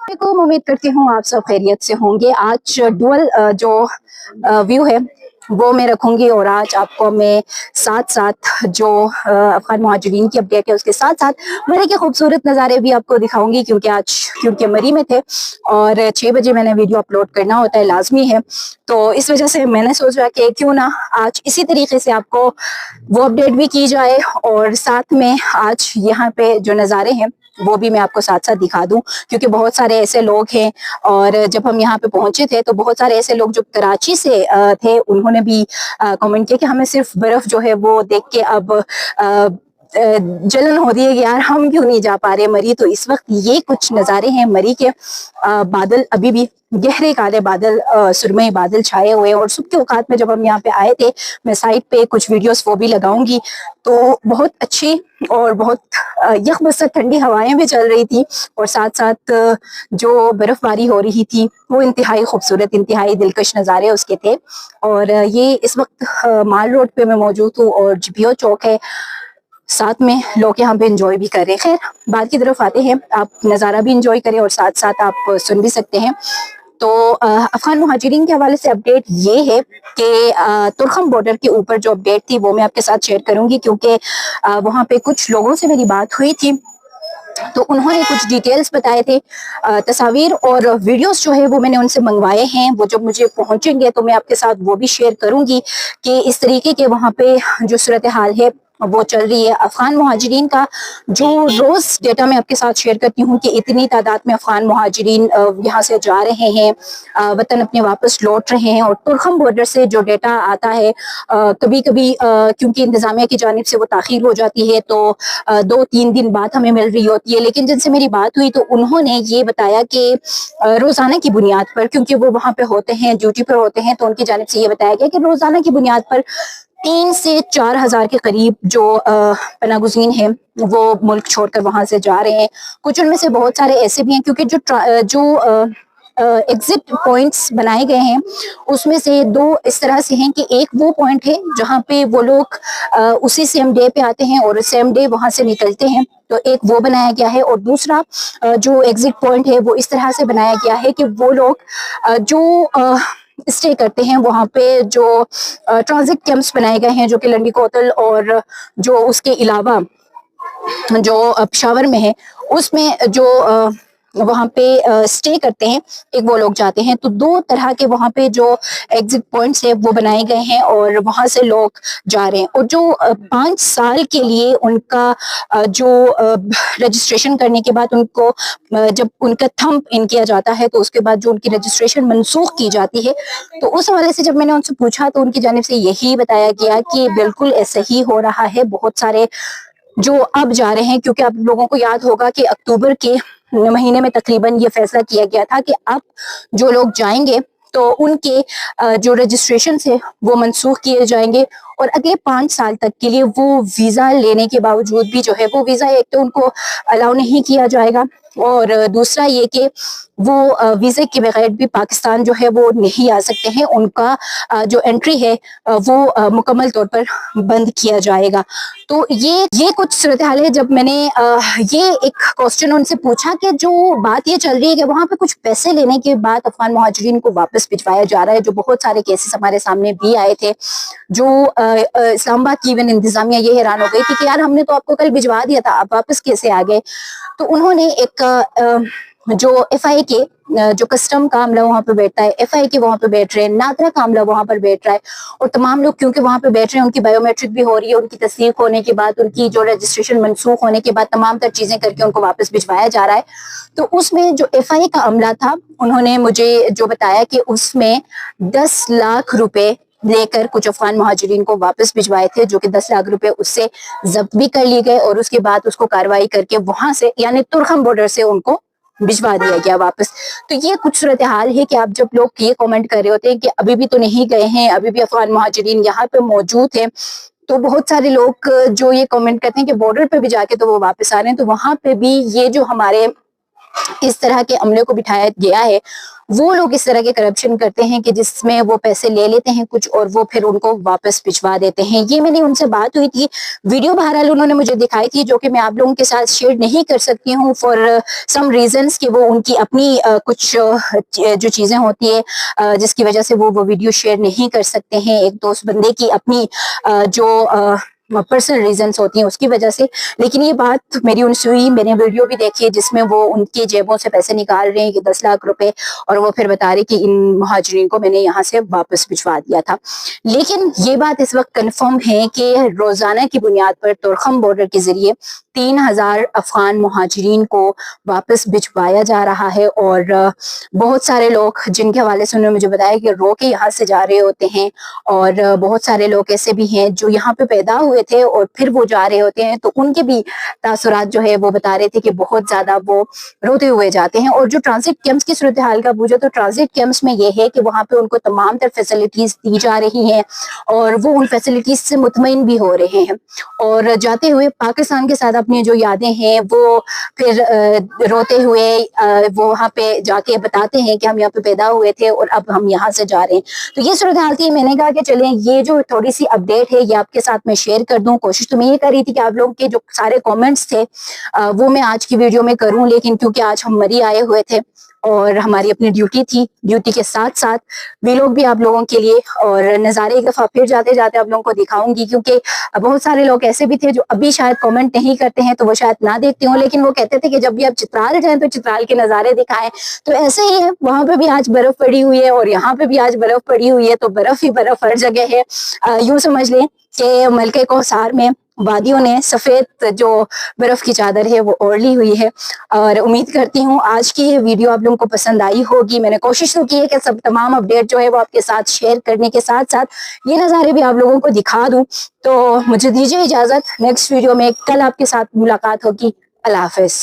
वालेकुम, उम्मीद करती हूँ आप सब खैरियत से होंगे। आज डुअल जो व्यू है वो मैं रखूंगी और आज आपको मैं साथ साथ जो अफगान मुहाजिरीन की अपडेट है उसके साथ साथ मरी के खूबसूरत नज़ारे भी आपको दिखाऊंगी, क्योंकि मरी में थे और 6 बजे मैंने वीडियो अपलोड करना होता है, लाजमी है। तो इस वजह से मैंने सोचा कि क्यों ना आज इसी तरीके से आपको वो अपडेट भी की जाए और साथ में आज यहाँ पे जो नज़ारे हैं वो भी मैं आपको साथ साथ दिखा दूं, क्योंकि बहुत सारे ऐसे लोग हैं। और जब हम यहाँ पे पहुंचे थे तो बहुत सारे ऐसे लोग जो कराची से थे, उन्होंने भी कमेंट किया कि हमें सिर्फ बर्फ जो है वो देख के अब जलन हो रही है, यार हम क्यों नहीं जा पा रहे मरी। तो इस वक्त ये कुछ नज़ारे हैं मरी के। बादल अभी भी गहरे काले बादल, सुरमई बादल छाए हुए हैं। और सुबह के औकात में जब हम यहाँ पे आए थे, मैं साइड पे कुछ वीडियोस वो भी लगाऊंगी, तो बहुत अच्छी और बहुत यकबसर ठंडी हवाएं भी चल रही थी और साथ साथ जो बर्फबारी हो रही थी वो इंतहाई खूबसूरत, इंतहाई दिलकश नज़ारे उसके थे। और ये इस वक्त माल रोड पे मैं मौजूद हूँ और जीपीओ चौक है, साथ में लोग यहाँ पे एंजॉय भी कर रहे हैं। खैर, बात की तरफ आते हैं, आप नज़ारा भी एंजॉय करें और साथ साथ आप सुन भी सकते हैं। तो अफगान मुहाजिरीन के हवाले से अपडेट ये है कि तुर्खम बॉर्डर के ऊपर जो अपडेट थी वो मैं आपके साथ शेयर करूंगी, क्योंकि वहाँ पे कुछ लोगों से मेरी बात हुई थी तो उन्होंने कुछ डिटेल्स बताए थे। तस्वीर और वीडियोस जो है वो मैंने उनसे मंगवाए हैं, वो जब मुझे पहुंचेंगे तो मैं आपके साथ वो भी शेयर करूंगी कि इस तरीके के वहाँ पे जो सूरत हाल है वो चल रही है। अफगान मुहाजिरीन का जो रोज डेटा मैं आपके साथ शेयर करती हूँ कि इतनी तादाद में अफगान मुहाजिरीन यहाँ से जा रहे हैं, वतन अपने वापस लौट रहे हैं। और तुर्खम बॉर्डर से जो डेटा आता है, कभी कभी क्योंकि इंतजामिया की जानिब से वो ताखीर हो जाती है तो 2-3 दिन बाद हमें मिल रही होती है। लेकिन जिनसे मेरी बात हुई तो उन्होंने ये बताया कि रोजाना की बुनियाद पर, क्योंकि वो वहाँ पे होते हैं, ड्यूटी पर होते हैं, तो उनकी जानिब से ये बताया गया कि रोजाना की बुनियाद पर 3 से 4 हजार के करीब जो पनागुज़ीन हैं वो मुल्क छोड़कर वहां से जा रहे हैं। कुछ उनमें से बहुत सारे ऐसे भी हैं, क्योंकि जो एग्जिट पॉइंट्स बनाए गए हैं उसमें से 2 इस तरह से हैं कि एक वो पॉइंट है जहां पे वो लोग उसी सेम डे पे आते हैं और सेम डे वहां से निकलते हैं, तो एक वो बनाया गया है। और दूसरा जो एग्जिट पॉइंट है वो इस तरह से बनाया गया है कि वो लोग जो स्टे करते हैं वहाँ पे, जो ट्रांजिट कैंप्स बनाए गए हैं जो कि लंडी कोतल और जो उसके अलावा जो पेशावर में है उसमें जो वहाँ पे स्टे करते हैं, एक वो लोग जाते हैं। तो 2 तरह के वहाँ पे जो एग्जिट पॉइंट्स है वो बनाए गए हैं और वहाँ से लोग जा रहे हैं। और जो 5 साल के लिए उनका जो रजिस्ट्रेशन करने के बाद उनको जब उनका थंब इन किया जाता है तो उसके बाद जो उनकी रजिस्ट्रेशन मनसूख की जाती है, तो उस हवाले से जब मैंने उनसे पूछा तो उनकी जानिब से यही बताया गया कि बिल्कुल ऐसा ही हो रहा है। बहुत सारे जो अब जा रहे हैं, क्योंकि आप लोगों को याद होगा कि अक्टूबर के महीने में तकरीबन ये फैसला किया गया था कि अब जो लोग जाएंगे तो उनके जो रजिस्ट्रेशन है वो मनसूख किए जाएंगे और अगले 5 साल तक के लिए वो वीजा लेने के बावजूद भी जो है वो वीजा एक तो उनको अलाउ नहीं किया जाएगा और दूसरा ये कि वो वीजे के बगैर भी पाकिस्तान जो है वो नहीं आ सकते हैं। उनका जो एंट्री है वो मुकम्मल तौर पर बंद किया जाएगा। तो ये कुछ सूरत हाल है। जब मैंने ये एक क्वेश्चन उनसे पूछा कि जो बात ये चल रही है कि वहाँ पे कुछ पैसे लेने के बाद अफगान मुहाजिरीन को वापस भिजवाया जा रहा है, जो बहुत सारे केसेस हमारे सामने भी आए थे, जो इस्लामाबाद की इवन इंतजामिया ये हैरान हो गई थी कि यार हमने तो आपको कल भिजवा दिया था, आप वापस कैसे आ गए। तो उन्होंने एक जो FIA के जो कस्टम का अमला वहाँ पे बैठता है, FIA के वहाँ पे बैठ रहे हैं, नादरा का अमला वहाँ पर बैठ रहा है और तमाम लोग क्योंकि वहाँ पे बैठ रहे हैं, उनकी बायोमेट्रिक भी हो रही है, उनकी तस्दीक होने के बाद, उनकी जो रजिस्ट्रेशन मनसूख होने के बाद तमाम तर चीजें करके उनको वापस भिजवाया जा रहा है। तो उसमें जो FIA का अमला था उन्होंने मुझे जो बताया कि उसमें 10 लाख रुपए लेकर कुछ अफगान मुहाजिरीन को वापस भिजवाए थे, जो कि 10 लाख रुपए उससे जब्त भी कर लिए गए और उसके बाद उसको कार्रवाई करके वहां से यानी तुर्खम बॉर्डर से उनको भिजवा दिया गया वापस। तो ये कुछ सूरत हाल है कि आप जब लोग ये कमेंट कर रहे होते हैं कि अभी भी तो नहीं गए हैं, अभी भी अफगान मुहाजिरीन यहाँ पे मौजूद है, तो बहुत सारे लोग जो ये कमेंट करते हैं कि बॉर्डर पे भी जाके तो वो वापस आ रहे हैं, तो वहां पे भी ये जो हमारे اس طرح کے عملے کو بٹھایا گیا ہے، وہ لوگ اس طرح کے کرپشن کرتے ہیں کہ جس میں وہ پیسے لے لیتے ہیں کچھ اور وہ پھر ان کو واپس بھجوا دیتے ہیں۔ یہ میں نے ان سے بات ہوئی تھی، ویڈیو بہرحال انہوں نے مجھے دکھائی تھی، جو کہ میں آپ لوگوں کے ساتھ شیئر نہیں کر سکتی ہوں فار سم ریزنس، کہ وہ ان کی اپنی کچھ جو چیزیں ہوتی ہے جس کی وجہ سے وہ ویڈیو شیئر نہیں کر سکتے ہیں، ایک دوست بندے کی اپنی جو پرسنل ریزنس ہوتی ہیں اس کی وجہ سے۔ لیکن یہ بات میری ان سے ہوئی، میں نے ویڈیو بھی دیکھی جس میں وہ ان کی جیبوں سے پیسے نکال رہے ہیں کہ 10 لاکھ روپے، اور وہ پھر بتا رہے کہ ان مہاجرین کو میں نے یہاں سے واپس بھجوا دیا تھا۔ لیکن یہ بات اس وقت کنفرم ہے کہ روزانہ کی بنیاد پر تورخم بارڈر کے ذریعے 3000 افغان مہاجرین کو واپس بھجوایا جا رہا ہے، اور بہت سارے لوگ جن کے حوالے سے انہوں نے مجھے بتایا کہ رو کے یہاں سے جا رہے ہوتے ہیں، اور بہت سارے لوگ ایسے بھی ہیں جو یہاں پہ پیدا ہوئے تھے اور پھر وہ جا رہے ہوتے ہیں، تو ان کے بھی تاثرات جو ہے وہ بتا رہے تھے کہ بہت زیادہ وہ روتے ہوئے جاتے ہیں۔ اور جو ٹرانزٹ کیمپس کی صورتحال کا پوچھا تو ٹرانزٹ کیمپس میں یہ ہے کہ وہاں پہ ان کو تمام تر فیسلٹیز دی جا رہی ہیں، اور وہ ان فیسلٹیز سے مطمئن بھی ہو رہے ہیں، اور جاتے ہوئے پاکستان کے ساتھ اپنی جو یادیں ہیں وہ پھر روتے ہوئے وہ وہاں پہ جا کے بتاتے ہیں کہ ہم یہاں پہ پیدا ہوئے تھے اور اب ہم یہاں سے جا رہے ہیں۔ تو یہ صورتحال تھی، میں نے کہا کہ چلیں یہ جو تھوڑی سی اپڈیٹ ہے یہ آپ کے ساتھ میں شیئر کر دوں۔ کوشش تو میں یہ کر رہی تھی کہ آپ لوگوں کے جو سارے کامنٹس تھے وہ میں آج کی ویڈیو میں کروں، لیکن کیونکہ آج ہم مری آئے ہوئے تھے اور ہماری اپنی ڈیوٹی تھی، ڈیوٹی کے ساتھ ساتھ بھی لوگ بھی آپ لوگوں کے لیے، اور نظارے ایک دفعہ پھر جاتے جاتے آپ لوگوں کو دکھاؤں گی، کیونکہ بہت سارے لوگ ایسے بھی تھے جو ابھی شاید کامنٹ نہیں کرتے ہیں تو وہ شاید نہ دیکھتے ہوں، لیکن وہ کہتے تھے کہ جب بھی آپ چترال جائیں تو چترال کے نظارے دکھائیں۔ تو ایسے ہی ہے، وہاں پہ بھی آج برف پڑی ہوئی ہے اور یہاں پہ بھی آج برف پڑی ہوئی ہے، تو برف ہی برف ہر جگہ ہے۔ یوں سمجھ لیں کہ ملکہ کوثر میں وادیوں نے سفید جو برف کی چادر ہے وہ اوڑھ لی ہوئی ہے، اور امید کرتی ہوں آج کی یہ ویڈیو آپ لوگوں کو پسند آئی ہوگی۔ میں نے کوشش تو کی ہے کہ سب تمام اپڈیٹ جو ہے وہ آپ کے ساتھ شیئر کرنے کے ساتھ ساتھ یہ نظارے بھی آپ لوگوں کو دکھا دوں۔ تو مجھے دیجیے اجازت، نیکسٹ ویڈیو میں کل آپ کے ساتھ ملاقات ہوگی۔ اللہ حافظ۔